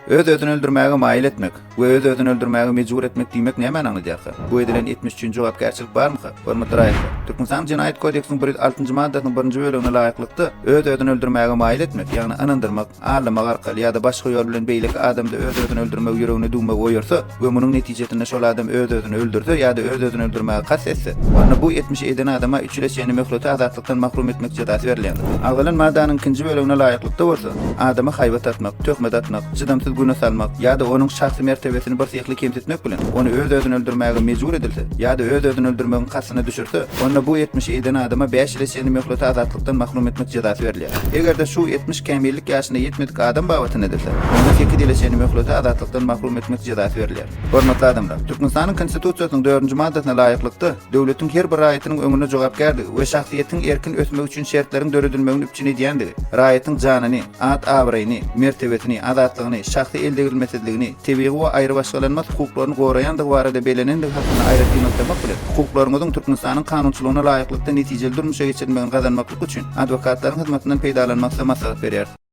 Öz-özüni öldürmäge mail etmek we öz-özüni öldürmäge mejbur etmek diýmek näme anlaýar? Bu edilen 73-nji jogapkärçilik barmy? Hormatly raýatlar. Türkmenistan Jinaýat kodeksiniň 106-njy maddasynyň 1-nji bölügine laýyklykda öz-özüni öldürmäge mail etmek, ýagny anandyrmak, ağlamak arkaly ýa-da başga ýol bilen beýleki adamdy öz-özüni öldürmek ýüregine dugmak oýarsa we munyň netijesinde şol adam öz-özüni öldürse ýa-da öz-özüni öldürmäge kasd etse, onda bu 70 eden adama 3 ýyl ýeni möhlet azatlykdan mahrum etmek jazasy berilýär. Awgalan maddanyň 2-nji bölügine laýyklykda bolsa, adama haýbat atmak, töhmet atmak, jydamsyz güne salmak ýa-da onuň şahsy mertebesini bir syhly kemsitmek bilen onu öz-özüni öldürmäge mejbur edilse ýa-da öz-özüni öldürmegiň kasyna düşürse, onda bu 70 eden adama 5 ýyl ýeni möhlet azatlykdan mahrum etmek jazasy berilýär. Egerde şu 70 kämillik ýaşyna ýetmedik adam babatyn edilse, onda 2 ýyl ýeni möhlet azatlykdan mahrum etmek jazasy berilýär. Hormatly adamlar, Türkmenistanyň konstitusiýasynyň 4-nji maddasyna laýyklykda döwletiň her bir raýatynyň öňüne jogapkärligi we şahsiýetiň erkin ösmek üçin şertleriň döredilmegini üçin edýändigi, raýatyň janyny, at abraýyny, mertebesini, azatlygyny, şahsy eldegilmesizligini, tebii we aýry başgalanmaz hukuklaryny goraýandygy barada belenendik hakyna aýry kıymetlemek bilen hukuklaryňyzyň Türkmenistanyň kanunçylygyna laýyklykda netijeli durmuşa geçirmegini gazanmak üçin adwokatlaryň hyzmatynyň peýdalanmaksa maslahat berýär.